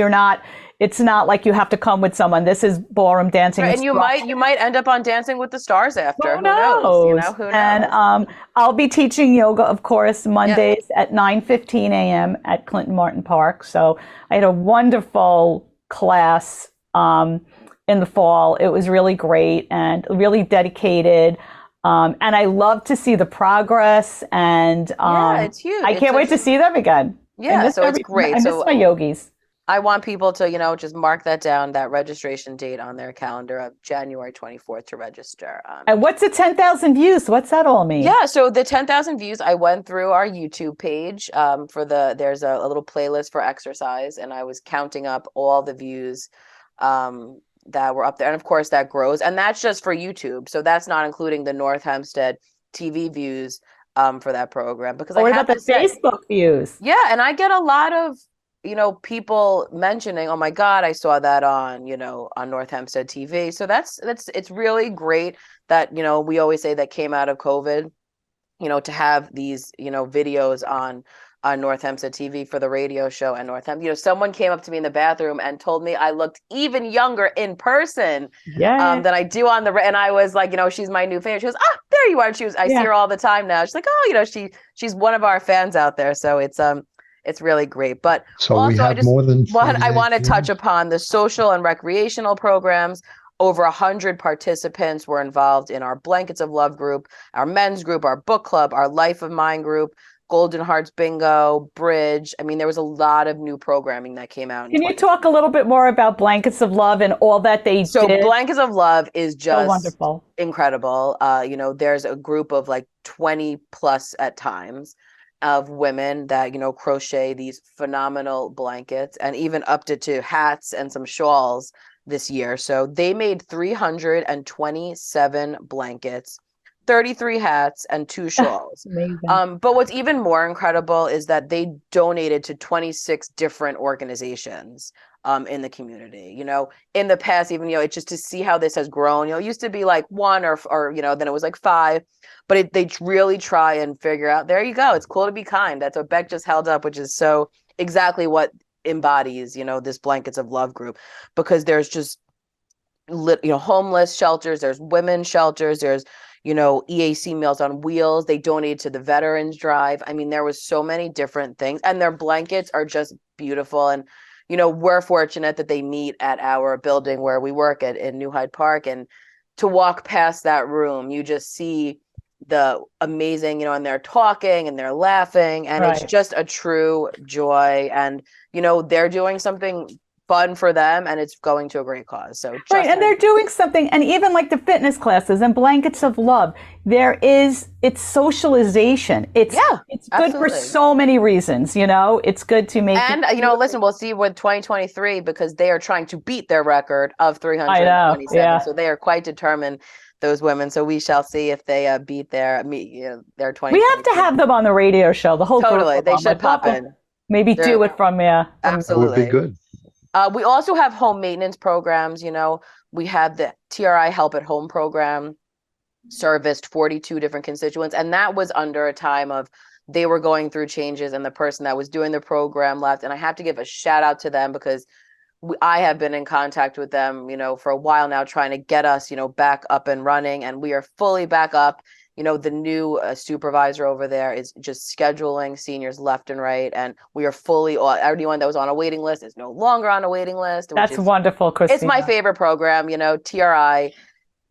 S1: It's not like you have to come with someone. This is ballroom dancing.
S2: Right, and you might end up on Dancing with the Stars after.
S1: Who knows?
S2: Who knows?
S1: And I'll be teaching yoga, of course, Mondays at 9:15 a.m. at Clinton Martin Park. So I had a wonderful class in the fall. It was really great and really dedicated. And I love to see the progress. And
S2: it's huge.
S1: I can't wait to see them again.
S2: Yeah, so it's great.
S1: I miss my yogis.
S2: I want people to, just mark that down, that registration date on their calendar of January 24th to register.
S1: And what's the 10,000 views? What's that all mean?
S2: Yeah, so the 10,000 views, I went through our YouTube page there's a little playlist for exercise, and I was counting up all the views that were up there. And of course that grows, and that's just for YouTube. So that's not including the North Hempstead TV views for that program. Because
S1: what about the Facebook views?
S2: Yeah, and I get a lot of people mentioning, oh my God, I saw that on, on North Hempstead TV. So it's really great that, we always say that came out of COVID, to have these, videos on North Hempstead TV for the radio show and North Hempstead. Someone came up to me in the bathroom and told me I looked even younger in person than I do on and I was like, she's my new fan. She goes, oh, there you are. And I see her all the time now. She's like, oh, she's one of our fans out there. So it's really great. But
S3: so
S2: also,
S3: we have more than
S2: I want to touch
S3: views.
S2: upon the social and recreational programs. Over 100 participants were involved in our Blankets of Love group, our men's group, our book club, our Life of Mine group, Golden Hearts Bingo, Bridge. I mean, there was a lot of new programming that came out.
S1: Can you talk a little bit more about Blankets of Love and all that they did?
S2: So Blankets of Love is just
S1: so wonderful.
S2: Incredible. There's a group of like 20 plus at times of women that, crochet these phenomenal blankets, and even upped it to hats and some shawls this year. So they made 327 blankets, 33 hats, and 2 shawls. But what's even more incredible is that they donated to 26 different organizations in the community. In the past, even, it's just to see how this has grown. It used to be like 1 or then it was like 5, but they really try and figure out, there you go. It's cool to be kind. That's what Beck just held up, which is so exactly what embodies, this Blankets of Love group, because there's just, homeless shelters, there's women's shelters, there's, EAC Meals on Wheels. They donated to the Veterans Drive. I mean, there was so many different things, and their blankets are just beautiful. And, we're fortunate that they meet at our building where we work in New Hyde Park, and to walk past that room, you just see the amazing, and they're talking and they're laughing, and It's just a true joy. And, they're doing something fun for them, and it's going to a great cause. So
S1: Right, and they're doing something, and even like the fitness classes and blankets of love, it's socialization. It's good
S2: absolutely.
S1: for so many reasons, It's good to make
S2: And listen, we'll see with 2023 because they are trying to beat their record of 327.
S1: yeah.
S2: So they are quite determined, those women. So we shall see if they beat their 2023.
S1: We have to have them on the radio show. The whole group
S2: Totally,
S1: of
S2: they
S1: them.
S2: should pop in.
S1: Maybe do it from
S2: Absolutely.
S3: That would be good.
S2: We also have home maintenance programs. We have the TRI Help at Home program, serviced 42 different constituents. And that was under a time of they were going through changes, and the person that was doing the program left. And I have to give a shout out to them because I have been in contact with them, for a while now, trying to get us, back up and running. And we are fully back up. The new supervisor over there is just scheduling seniors left and right. And we are fully, everyone that was on a waiting list is no longer on a waiting list.
S1: That's wonderful, Kristina.
S2: It's my favorite program. TRI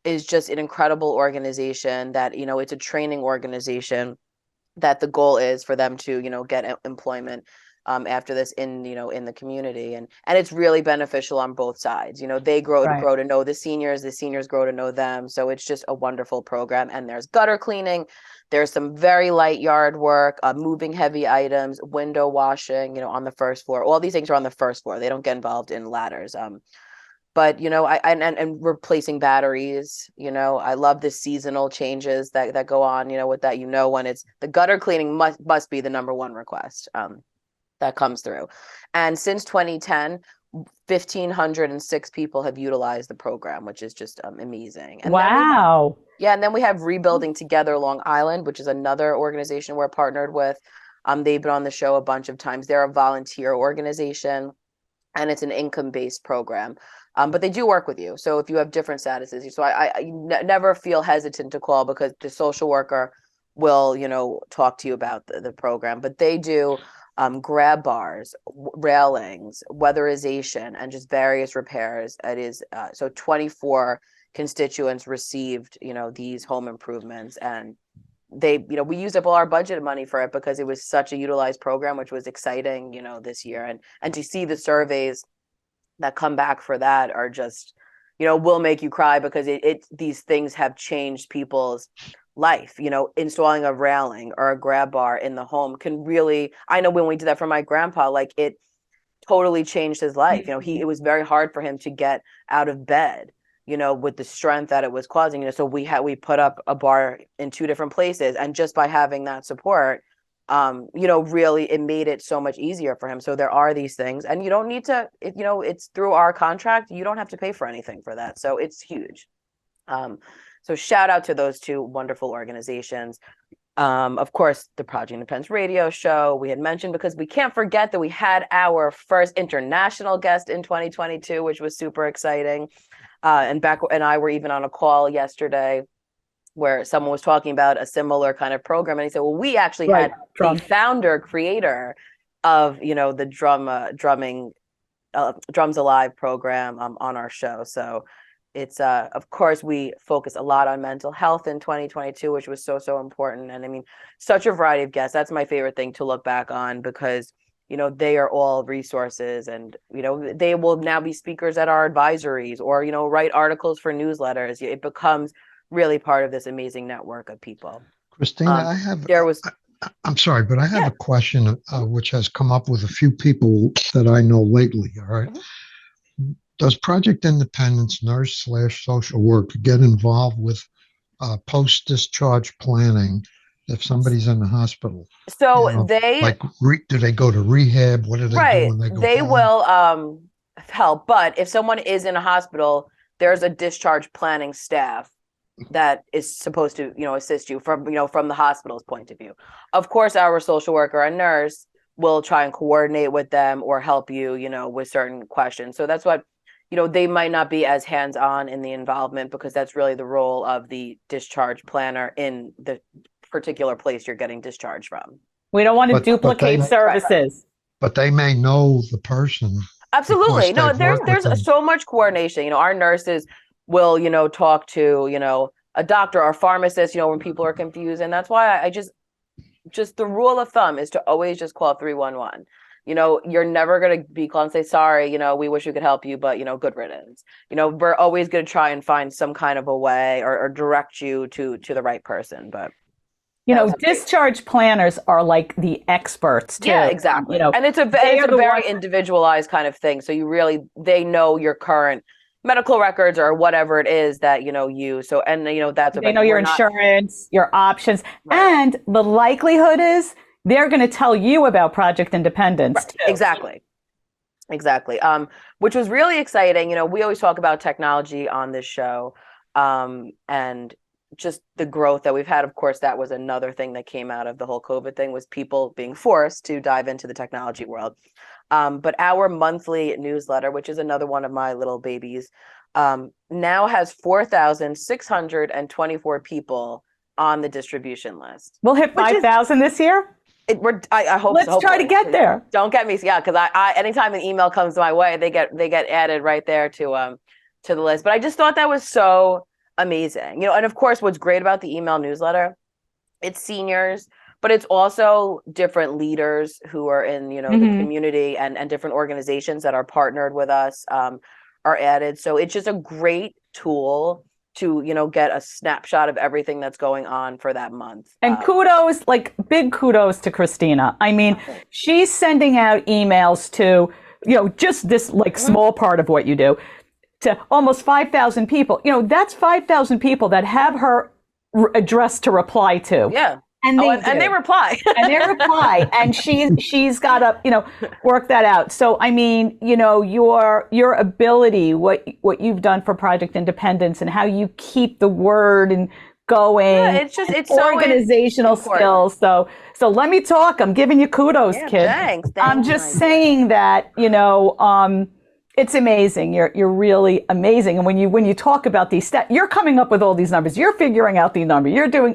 S2: is just an incredible organization that, it's a training organization that the goal is for them to, get employment after this in the community, and it's really beneficial on both sides. They grow to know the seniors grow to know them. So it's just a wonderful program. And there's gutter cleaning, there's some very light yard work, moving heavy items, window washing, on the first floor. All these things are on the first floor. They don't get involved in ladders. But and replacing batteries. I love the seasonal changes that go on. With that, when it's the gutter cleaning must be the number one request that comes through. And since 2010, 1,506 people have utilized the program, which is just amazing. And
S1: wow.
S2: And then we have Rebuilding Together Long Island, which is another organization we're partnered with. They've been on the show a bunch of times. They're a volunteer organization, and it's an income-based program. But they do work with you. So if you have different statuses, so I never feel hesitant to call, because the social worker will, talk to you about the program. But they do grab bars, railings, weatherization, and just various repairs. It is so 24 constituents received, these home improvements, and they, we used up all our budget money for it because it was such a utilized program, which was exciting, this year. And to see the surveys that come back for that are just, will make you cry, because these things have changed people's life. Installing a railing or a grab bar in the home can really, I know when we did that for my grandpa, like it totally changed his life. It was very hard for him to get out of bed, with the strength that it was causing. So we put up a bar in 2 different places, and just by having that support, really it made it so much easier for him. So there are these things, and you don't need to, it's through our contract, you don't have to pay for anything for that. So it's huge. So shout out to those 2 wonderful organizations. Of course, the Project Independence radio show we had mentioned, because we can't forget that we had our first international guest in 2022, which was super exciting. And I were even on a call yesterday where someone was talking about a similar kind of program. And he said, well, we actually had the founder, creator of, the Drums Alive program on our show. So it's, of course, we focus a lot on mental health in 2022, which was so important. And I mean, such a variety of guests. That's my favorite thing to look back on, because, they are all resources, and, they will now be speakers at our advisories, or, write articles for newsletters. It becomes really part of this amazing network of people.
S3: Kristina, I'm sorry, but I have a question which has come up with a few people that I know lately. All right. Mm-hmm. Does Project Independence nurse/social worker get involved with post-discharge planning if somebody's in the hospital?
S2: So
S3: do they go to rehab? What do they do when they go
S2: They
S3: home?
S2: will help, but if someone is in a hospital, there's a discharge planning staff that is supposed to, assist you from the hospital's point of view. Of course, our social worker and nurse will try and coordinate with them or help you, with certain questions. So that's what, they might not be as hands-on in the involvement, because that's really the role of the discharge planner in the particular place you're getting discharged from.
S1: We don't want to duplicate services.
S3: But they may know the person.
S2: Absolutely. No, there's so much coordination. Our nurses will, talk to, a doctor or pharmacist, when people are confused. And that's why I just the rule of thumb is to always just call 311. you're never going to be called and say, sorry, we wish we could help you, but, good riddance. We're always going to try and find some kind of a way or direct you to the right person. But
S1: discharge planners are like the experts too.
S2: Yeah, exactly. And it's a very individualized kind of thing. So they know your current medical records or whatever it is that, you. So, and that's
S1: they know your insurance, your options, right. And the likelihood is they're going to tell you about Project Independence.
S2: Right. Too. Exactly. Which was really exciting. We always talk about technology on this show, and just the growth that we've had. Of course, that was another thing that came out of the whole COVID thing, was people being forced to dive into the technology world. But our monthly newsletter, which is another one of my little babies, now has 4,624 people on the distribution list.
S1: We'll hit 5,000 this year.
S2: I hope.
S1: Let's try to get there.
S2: Don't get me, yeah, because I anytime an email comes my way, they get added right there to the list. But I just thought that was so amazing. And of course, what's great about the email newsletter, it's seniors, but it's also different leaders who are in, the community and different organizations that are partnered with us are added. So it's just a great tool to, get a snapshot of everything that's going on for that month.
S1: And big kudos to Kristina. I mean, she's sending out emails to, just this small part of what you do, to almost 5,000 people. That's 5,000 people that have her address to reply to.
S2: Yeah.
S1: And
S2: they reply.
S1: And she's got to, work that out. So, I mean, your ability, what you've done for Project Independence and how you keep the word and going.
S2: Yeah, it's
S1: organizational skills. So let me talk. I'm giving you kudos, kid.
S2: Thanks.
S1: I'm just saying that, it's amazing. You're really amazing. And when you talk about these stats, you're coming up with all these numbers. You're figuring out the number. You do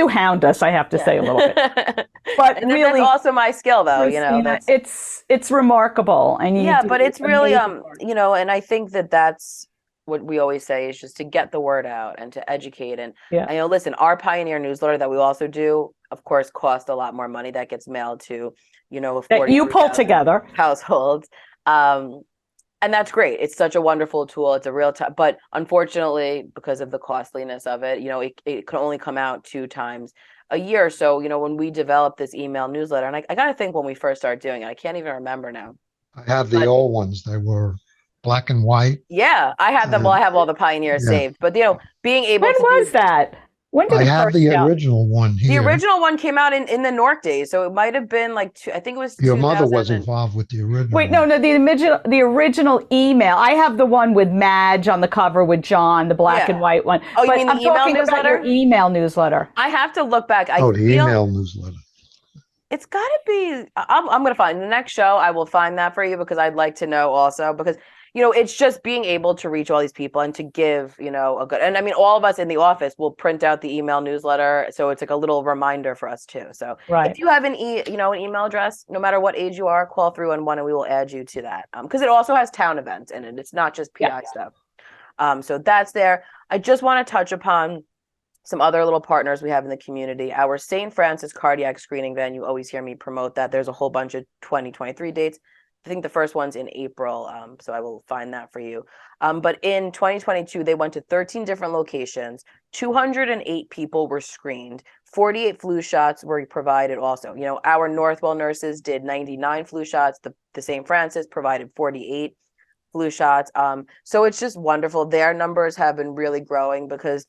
S1: hound us, I have to say a little bit. But
S2: and
S1: really,
S2: that's also my skill, though.
S1: Kristina, it's remarkable. And
S2: but it's really and I think that's what we always say, is just to get the word out and to educate. And listen, our Pioneer newsletter that we also do, of course, costs a lot more money. That gets mailed to
S1: that you pull together
S2: households. And that's great. It's such a wonderful tool. It's a real time, but unfortunately, because of the costliness of it, it can only come out 2 times a year. So, when we developed this email newsletter, and I got to think when we first started doing it, I can't even remember now.
S3: I have the old ones. They were black and white.
S2: Yeah, I have them. Well, I have all the Pioneers saved, but being able
S1: when
S2: to
S1: was that? When did
S3: I have the original one here.
S2: The original one came out in the North days, so it might have been I think it was.
S3: Your mother was involved with the original.
S1: Wait, no, the original email. I have the one with Madge on the cover with John, the black and white one.
S2: Oh, you mean the email newsletter?
S1: About your email newsletter.
S2: I have to look back.
S3: The email newsletter.
S2: It's got to be. I'm going to find the next show. I will find that for you, because I'd like to know also, because it's just being able to reach all these people and to give, a good, and I mean, all of us in the office will print out the email newsletter. So it's like a little reminder for us too. So if you have an email address, no matter what age you are, call 311 and we will add you to that. Because it also has town events in it. It's not just PI stuff. So that's there. I just want to touch upon some other little partners we have in the community. Our St. Francis cardiac screening van, you always hear me promote that. There's a whole bunch of 2023 dates. I think the first one's in April, so I will find that for you. But in 2022, they went to 13 different locations. 208 people were screened. 48 flu shots were provided also. Our Northwell nurses did 99 flu shots. The St. Francis provided 48 flu shots. So it's just wonderful. Their numbers have been really growing, because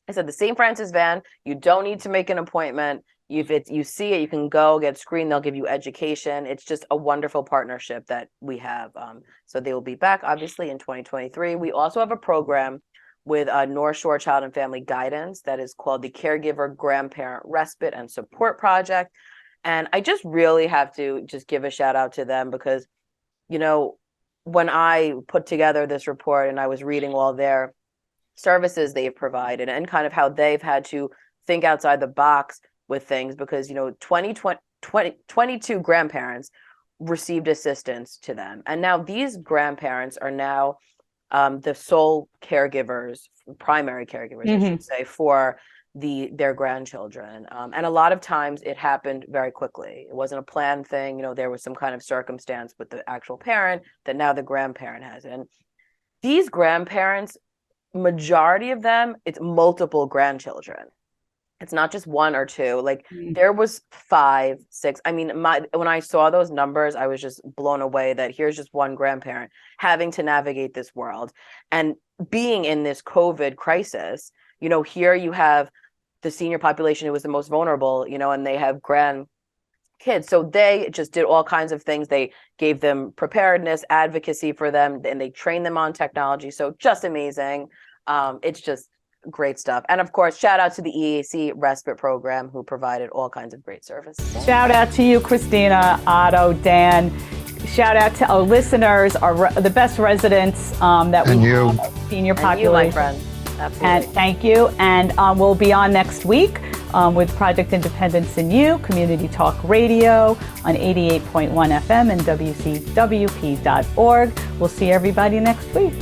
S2: I said the St. Francis van, you don't need to make an appointment. If you see it, you can go get screened. They'll give you education. It's just a wonderful partnership that we have. So they will be back, obviously, in 2023. We also have a program with North Shore Child and Family Guidance that is called the Caregiver Grandparent Respite and Support Project. And I just really have to just give a shout out to them, because, when I put together this report and I was reading all their services they've provided and kind of how they've had to think outside the box with things, because 22 grandparents received assistance to them, and now these grandparents are now the sole caregivers, primary caregivers, I should say, for their grandchildren. And a lot of times it happened very quickly. It wasn't a planned thing. There was some kind of circumstance with the actual parent that now the grandparent has. And these grandparents, majority of them, it's multiple grandchildren. It's not just one or two. Like there was 5, 6. I mean, when I saw those numbers, I was just blown away that here's just one grandparent having to navigate this world and being in this COVID crisis. Here you have the senior population who was the most vulnerable, and they have grandkids. So they just did all kinds of things. They gave them preparedness, advocacy for them, and they trained them on technology. So just amazing. It's just great stuff. And of course, shout out to the EAC respite program who provided all kinds of great services.
S1: Shout out to you, Kristina, Otto, Dan. Shout out to our listeners, the best residents that we have, senior population.
S2: And you, my friend. Absolutely.
S1: And thank you. And we'll be on next week with Project Independence in You, Community Talk Radio on 88.1 FM and WCWP.org. We'll see everybody next week.